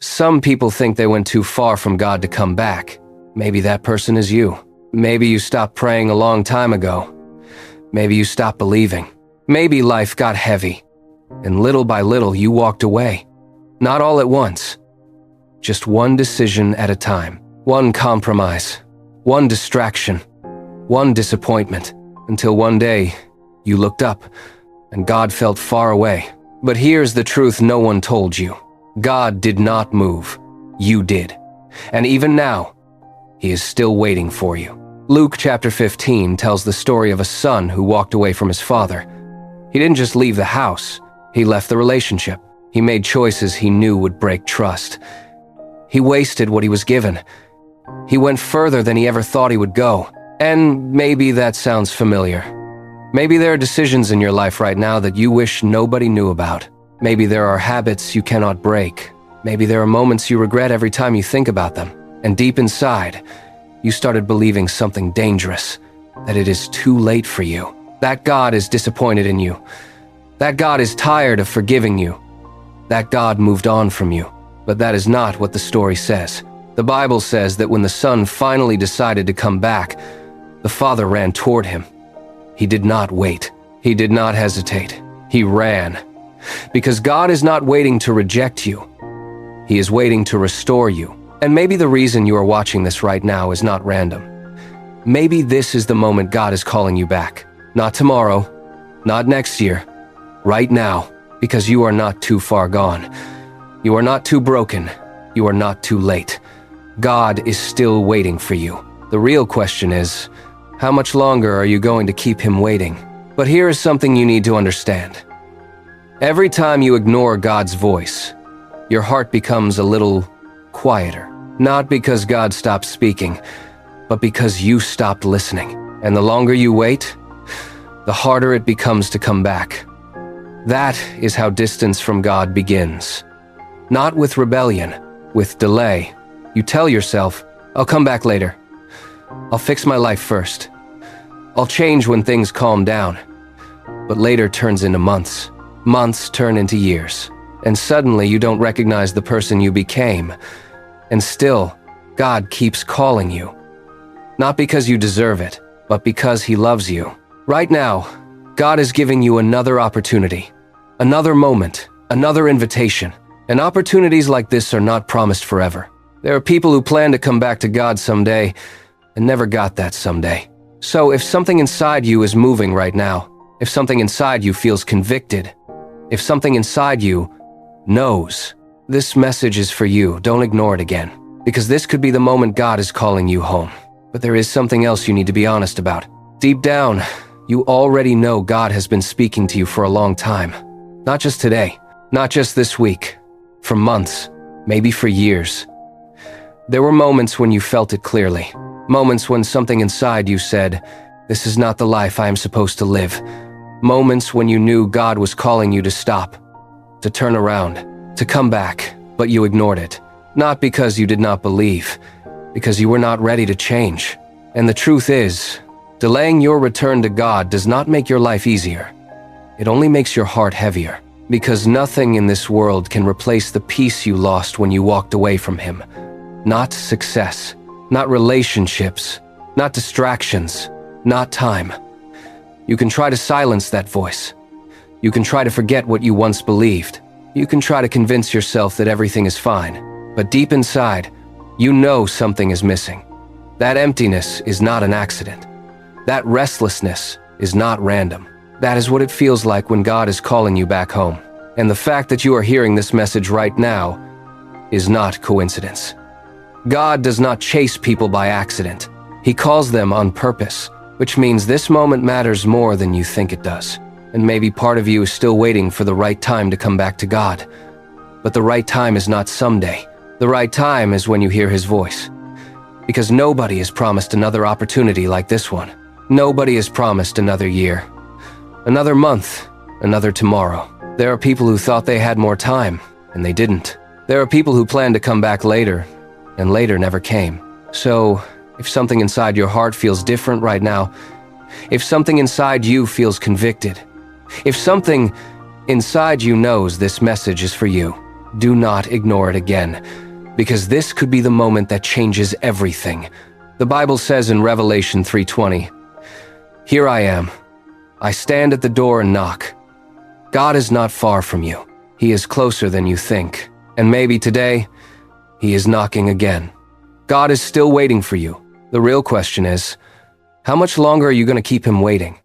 Some people think they went too far from God to come back. Maybe that person is you. Maybe you stopped praying a long time ago. Maybe you stopped believing. Maybe life got heavy, and little by little you walked away. Not all at once. Just one decision at a time. One compromise. One distraction. One disappointment. Until one day, you looked up, and God felt far away. But here's the truth no one told you. God did not move. You did. And even now, He is still waiting for you. Luke chapter 15 tells the story of a son who walked away from his father. He didn't just leave the house. He left the relationship. He made choices he knew would break trust. He wasted what he was given. He went further than he ever thought he would go. And maybe that sounds familiar. Maybe there are decisions in your life right now that you wish nobody knew about. Maybe there are habits you cannot break. Maybe there are moments you regret every time you think about them. And deep inside, you started believing something dangerous, that it is too late for you, that God is disappointed in you, that God is tired of forgiving you, that God moved on from you. But that is not what the story says. The Bible says that when the son finally decided to come back, the father ran toward him. He did not wait. He did not hesitate. He ran. Because God is not waiting to reject you. He is waiting to restore you. And maybe the reason you are watching this right now is not random. Maybe this is the moment God is calling you back. Not tomorrow, not next year, right now, because you are not too far gone. You are not too broken. You are not too late. God is still waiting for you. The real question is, how much longer are you going to keep Him waiting? But here is something you need to understand. Every time you ignore God's voice, your heart becomes a little quieter. Not because God stopped speaking, but because you stopped listening. And the longer you wait, the harder it becomes to come back. That is how distance from God begins. Not with rebellion, with delay. You tell yourself, I'll come back later. I'll fix my life first. I'll change when things calm down. But later turns into months. Months turn into years. And suddenly you don't recognize the person you became. And still, God keeps calling you. Not because you deserve it, but because He loves you. Right now, God is giving you another opportunity. Another moment. Another invitation. And opportunities like this are not promised forever. There are people who plan to come back to God someday and never got that someday. So if something inside you is moving right now, if something inside you feels convicted, if something inside you knows, this message is for you. Don't ignore it again, because this could be the moment God is calling you home. But there is something else you need to be honest about. Deep down, you already know God has been speaking to you for a long time. Not just today, not just this week, for months, maybe for years. There were moments when you felt it clearly. Moments when something inside you said, this is not the life I am supposed to live. Moments when you knew God was calling you to stop, to turn around, to come back, but you ignored it. Not because you did not believe, because you were not ready to change. And the truth is, delaying your return to God does not make your life easier. It only makes your heart heavier, because nothing in this world can replace the peace you lost when you walked away from Him. Not success, not relationships, not distractions, not time. You can try to silence that voice. You can try to forget what you once believed. You can try to convince yourself that everything is fine. But deep inside, you know something is missing. That emptiness is not an accident. That restlessness is not random. That is what it feels like when God is calling you back home. And the fact that you are hearing this message right now is not coincidence. God does not chase people by accident. He calls them on purpose, which means this moment matters more than you think it does. And maybe part of you is still waiting for the right time to come back to God. But the right time is not someday. The right time is when you hear His voice. Because nobody is promised another opportunity like this one. Nobody is promised another year, another month, another tomorrow. There are people who thought they had more time, and they didn't. There are people who planned to come back later, and later never came. So, if something inside your heart feels different right now, if something inside you feels convicted, if something inside you knows this message is for you, Do not ignore it again, because this could be the moment that changes everything. The Bible says in Revelation 3:20, "Here I am. I stand at the door and knock." God is not far from you. He is closer than you think. And maybe today, He is knocking again. God is still waiting for you. The real question is, how much longer are you going to keep Him waiting?